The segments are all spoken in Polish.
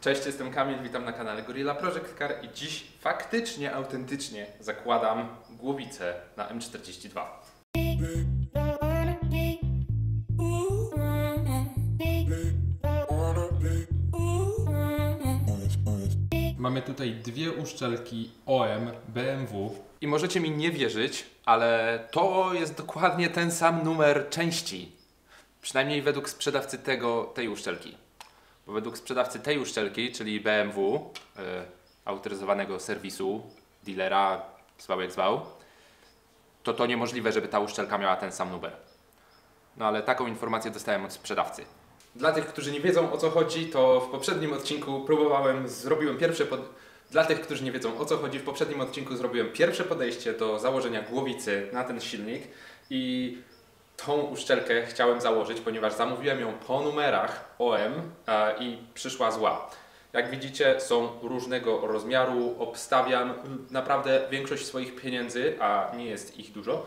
Cześć, jestem Kamil, witam na kanale Gorilla Project Car i dziś faktycznie, autentycznie zakładam głowicę na M42. Mamy tutaj dwie uszczelki OM BMW i możecie mi nie wierzyć, ale to jest dokładnie ten sam numer części. Przynajmniej według sprzedawcy tej uszczelki. Bo według sprzedawcy tej uszczelki, czyli BMW, autoryzowanego serwisu, dealera, zwał jak zwał, to niemożliwe, żeby ta uszczelka miała ten sam numer. No ale taką informację dostałem od sprzedawcy. Dla tych, którzy nie wiedzą, o co chodzi, to w poprzednim odcinku Dla tych, którzy nie wiedzą, o co chodzi, w poprzednim odcinku zrobiłem pierwsze podejście do założenia głowicy na ten silnik i tą uszczelkę chciałem założyć, ponieważ zamówiłem ją po numerach OM i przyszła zła. Jak widzicie, są różnego rozmiaru, obstawiam naprawdę większość swoich pieniędzy, a nie jest ich dużo,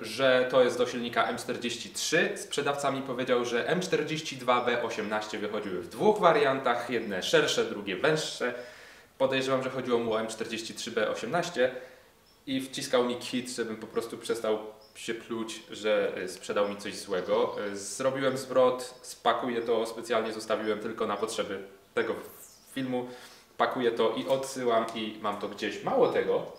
że to jest do silnika M43. Sprzedawca mi powiedział, że M42B18 wychodziły w dwóch wariantach, jedne szersze, drugie węższe. Podejrzewam, że chodziło mu o M43B18 i wciskał mi kit, żebym po prostu przestał się pluć, że sprzedał mi coś złego. Zrobiłem zwrot, spakuję to, specjalnie zostawiłem tylko na potrzeby tego filmu. Pakuję to i odsyłam i mam to gdzieś. Mało tego,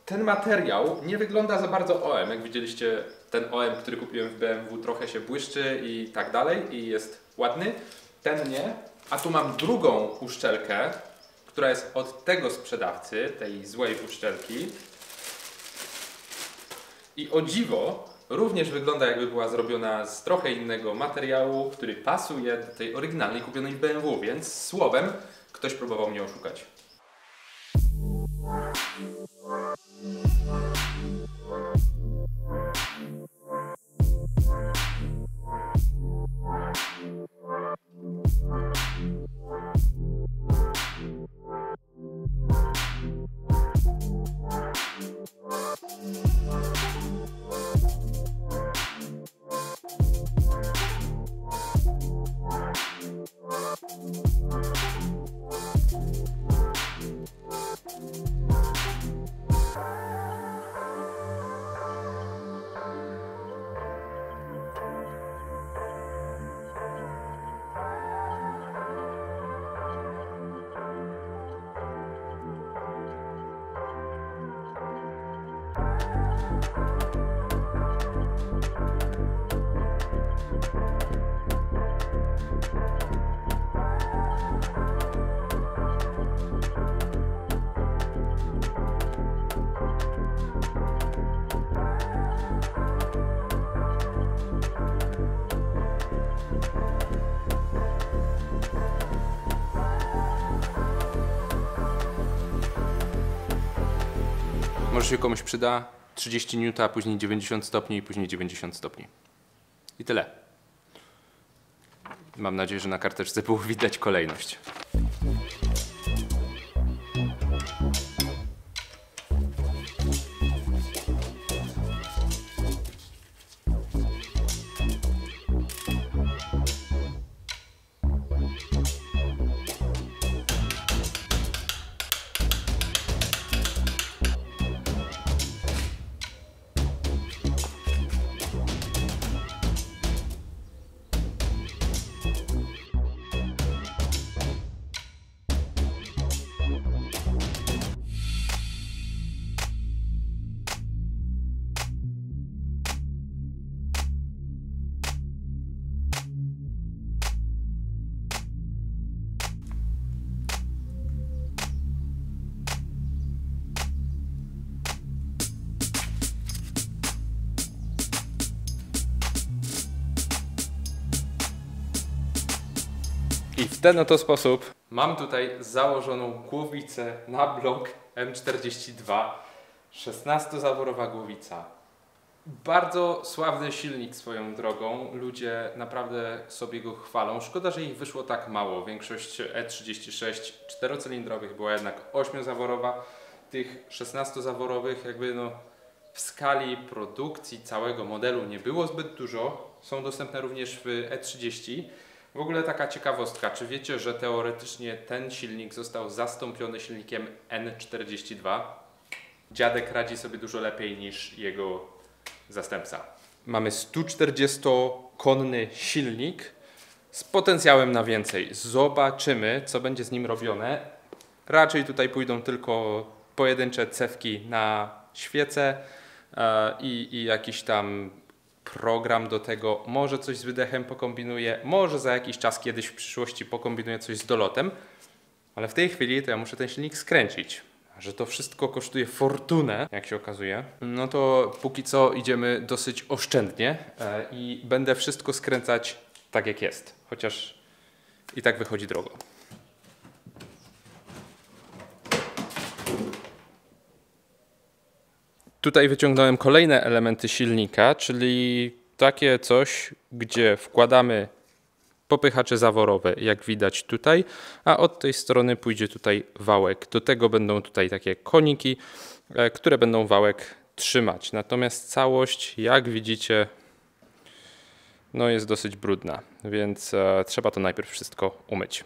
ten materiał nie wygląda za bardzo OM. Jak widzieliście, ten OM, który kupiłem w BMW, trochę się błyszczy i tak dalej i jest ładny. Ten nie. A tu mam drugą uszczelkę, która jest od tego sprzedawcy, tej złej uszczelki. I o dziwo, również wygląda, jakby była zrobiona z trochę innego materiału, który pasuje do tej oryginalnej kupionej w BMW, więc słowem ktoś próbował mnie oszukać. Może się komuś przyda 30 N, a później 90 stopni i później 90 stopni. I tyle. Mam nadzieję, że na karteczce było widać kolejność. I w ten oto sposób mam tutaj założoną głowicę na blok M42. 16-zaworowa głowica. Bardzo sławny silnik swoją drogą. Ludzie naprawdę sobie go chwalą. Szkoda, że ich wyszło tak mało. Większość E36 czterocylindrowych była jednak 8-zaworowa. Tych 16-zaworowych jakby w skali produkcji całego modelu nie było zbyt dużo. Są dostępne również w E30. W ogóle taka ciekawostka, czy wiecie, że teoretycznie ten silnik został zastąpiony silnikiem N42? Dziadek radzi sobie dużo lepiej niż jego zastępca. Mamy 140-konny silnik z potencjałem na więcej. Zobaczymy, co będzie z nim robione. Raczej tutaj pójdą tylko pojedyncze cewki na świece i jakiś tam program do tego. Może coś z wydechem pokombinuje, może za jakiś czas kiedyś w przyszłości pokombinuje coś z dolotem, ale w tej chwili to ja muszę ten silnik skręcić. Że to wszystko kosztuje fortunę, jak się okazuje, no to póki co idziemy dosyć oszczędnie i będę wszystko skręcać tak jak jest, chociaż i tak wychodzi drogo. Tutaj wyciągnąłem kolejne elementy silnika, czyli takie coś, gdzie wkładamy popychacze zaworowe, jak widać tutaj, a od tej strony pójdzie tutaj wałek. Do tego będą tutaj takie koniki, które będą wałek trzymać. Natomiast całość, jak widzicie, no jest dosyć brudna, więc trzeba to najpierw wszystko umyć.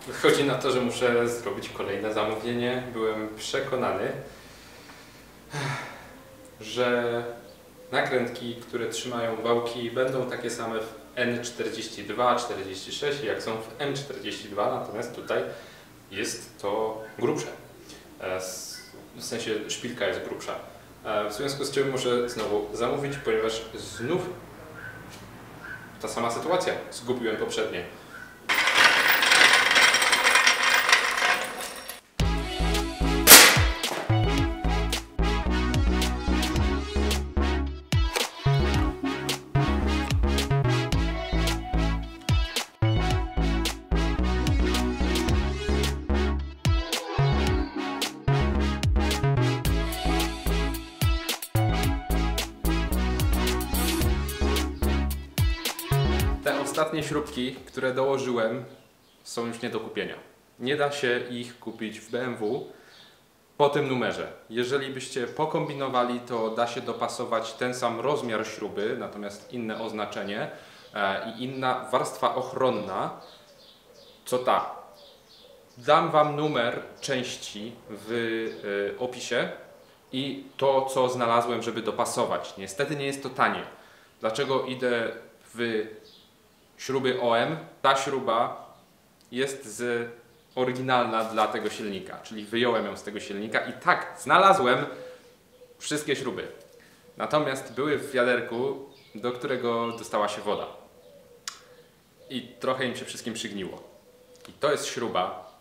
Wychodzi na to, że muszę zrobić kolejne zamówienie. Byłem przekonany, że nakrętki, które trzymają wałki, będą takie same w N42, 46, jak są w M42, natomiast tutaj jest to grubsze. W sensie szpilka jest grubsza. W związku z czym muszę znowu zamówić, ponieważ znów ta sama sytuacja. Zgubiłem poprzednie. Ostatnie śrubki, które dołożyłem, są już nie do kupienia. Nie da się ich kupić w BMW po tym numerze. Jeżeli byście pokombinowali, to da się dopasować ten sam rozmiar śruby, natomiast inne oznaczenie i inna warstwa ochronna, co ta. Dam Wam numer części w opisie i to, co znalazłem, żeby dopasować. Niestety nie jest to tanie. Dlaczego idę w śruby OM? Ta śruba jest oryginalna dla tego silnika, czyli wyjąłem ją z tego silnika i tak, znalazłem wszystkie śruby. Natomiast były w wiaderku, do którego dostała się woda. I trochę im się wszystkim przygniło. I to jest śruba,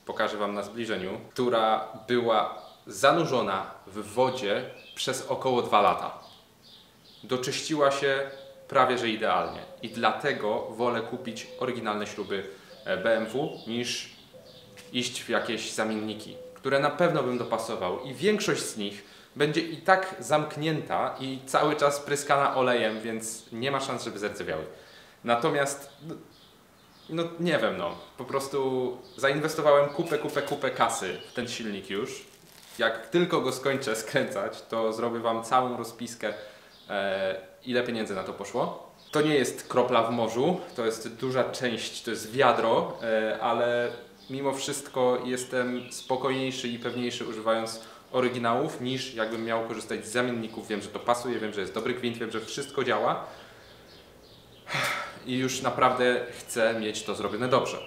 pokażę Wam na zbliżeniu, która była zanurzona w wodzie przez około 2 lata. Doczyściła się prawie że idealnie i dlatego wolę kupić oryginalne śruby BMW niż iść w jakieś zamienniki, które na pewno bym dopasował i większość z nich będzie i tak zamknięta i cały czas pryskana olejem, więc nie ma szans, żeby zardzewiały. Natomiast, no nie wiem, no, po prostu zainwestowałem kupę kasy w ten silnik już. Jak tylko go skończę skręcać, to zrobię Wam całą rozpiskę, ile pieniędzy na to poszło. To nie jest kropla w morzu, to jest duża część, to jest wiadro, ale mimo wszystko jestem spokojniejszy i pewniejszy używając oryginałów niż jakbym miał korzystać z zamienników. Wiem, że to pasuje, wiem, że jest dobry gwint, wiem, że wszystko działa i już naprawdę chcę mieć to zrobione dobrze.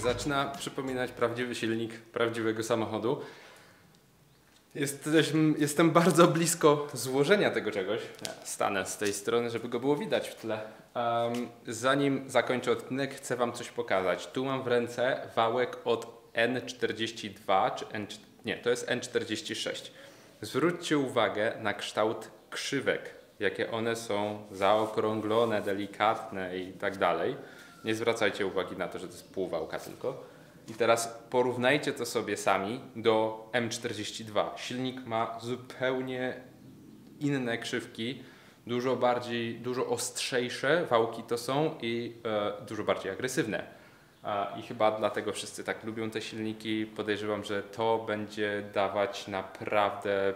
Zaczyna przypominać prawdziwy silnik prawdziwego samochodu. Jestem bardzo blisko złożenia tego czegoś. Ja stanę z tej strony, żeby go było widać w tle. Zanim zakończę odcinek, chcę Wam coś pokazać. Tu mam w ręce wałek od N42, to jest N46. Zwróćcie uwagę na kształt krzywek, jakie one są zaokrąglone, delikatne i tak dalej. Nie zwracajcie uwagi na to, że to jest półwałka tylko. I teraz porównajcie to sobie sami do M42. Silnik ma zupełnie inne krzywki, dużo ostrzejsze wałki to są i dużo bardziej agresywne. I chyba dlatego wszyscy tak lubią te silniki. Podejrzewam, że to będzie dawać naprawdę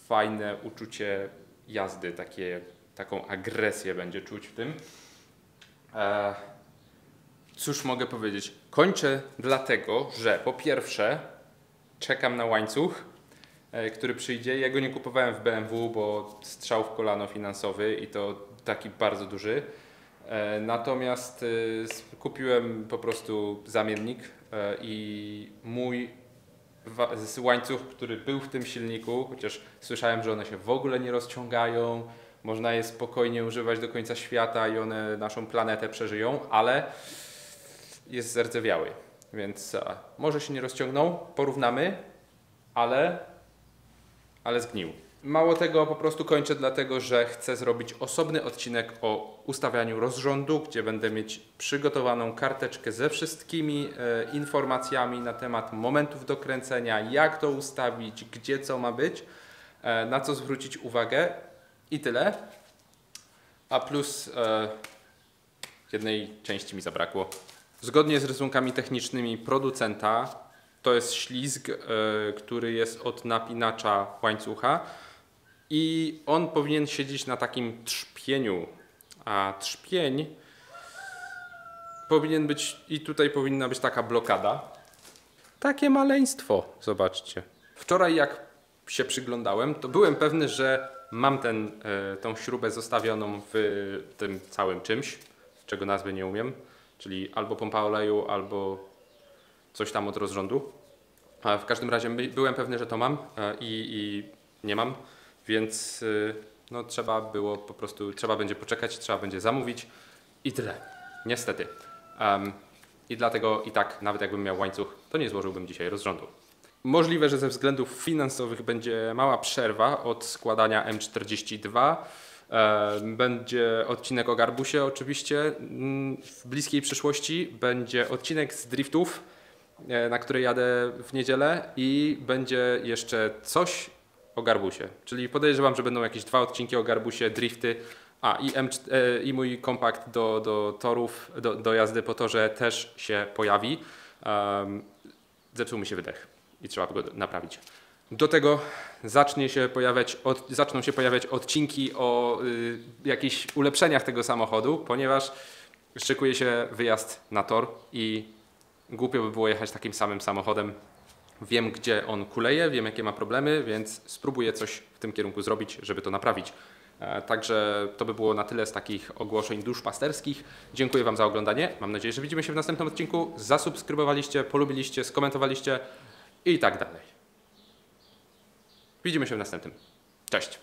fajne uczucie jazdy, taką agresję będzie czuć w tym. Cóż mogę powiedzieć? Kończę dlatego, że po pierwsze czekam na łańcuch, który przyjdzie. Ja go nie kupowałem w BMW, bo strzał w kolano finansowy i to taki bardzo duży. Natomiast kupiłem po prostu zamiennik i mój łańcuch, który był w tym silniku, chociaż słyszałem, że one się w ogóle nie rozciągają, można je spokojnie używać do końca świata i one naszą planetę przeżyją, ale jest zardzewiały. więc może się nie rozciągnął, porównamy, ale zgnił. Mało tego, po prostu kończę dlatego, że chcę zrobić osobny odcinek o ustawianiu rozrządu, gdzie będę mieć przygotowaną karteczkę ze wszystkimi informacjami na temat momentów do kręcenia, jak to ustawić, gdzie co ma być, na co zwrócić uwagę i tyle. A plus jednej części mi zabrakło. Zgodnie z rysunkami technicznymi producenta to jest ślizg, który jest od napinacza łańcucha i on powinien siedzieć na takim trzpieniu, a trzpień powinien być i tutaj powinna być taka blokada. Takie maleństwo, zobaczcie. Wczoraj jak się przyglądałem, to byłem pewny, że mam tą śrubę zostawioną w tym całym czymś, czego nazwy nie umiem, czyli albo pompa oleju, albo coś tam od rozrządu. W każdym razie byłem pewny, że to mam i nie mam, więc no, trzeba było po prostu, trzeba będzie poczekać, trzeba będzie zamówić i tyle. Niestety. I dlatego i tak, nawet jakbym miał łańcuch, to nie złożyłbym dzisiaj rozrządu. Możliwe, że ze względów finansowych będzie mała przerwa od składania M42. Będzie odcinek o Garbusie oczywiście w bliskiej przyszłości. Będzie odcinek z driftów, na który jadę w niedzielę i będzie jeszcze coś o Garbusie. Czyli podejrzewam, że będą jakieś 2 odcinki o Garbusie, drifty, i mój kompakt do torów, do jazdy po torze też się pojawi. Zepsuł mi się wydech i trzeba go naprawić. Do tego zaczną się pojawiać odcinki o jakichś ulepszeniach tego samochodu, ponieważ szykuje się wyjazd na tor i głupio by było jechać takim samym samochodem. Wiem, gdzie on kuleje, wiem, jakie ma problemy, więc spróbuję coś w tym kierunku zrobić, żeby to naprawić. Także to by było na tyle z takich ogłoszeń duszpasterskich. Dziękuję Wam za oglądanie. Mam nadzieję, że widzimy się w następnym odcinku. Zasubskrybowaliście, polubiliście, skomentowaliście i tak dalej. Widzimy się w następnym. Cześć!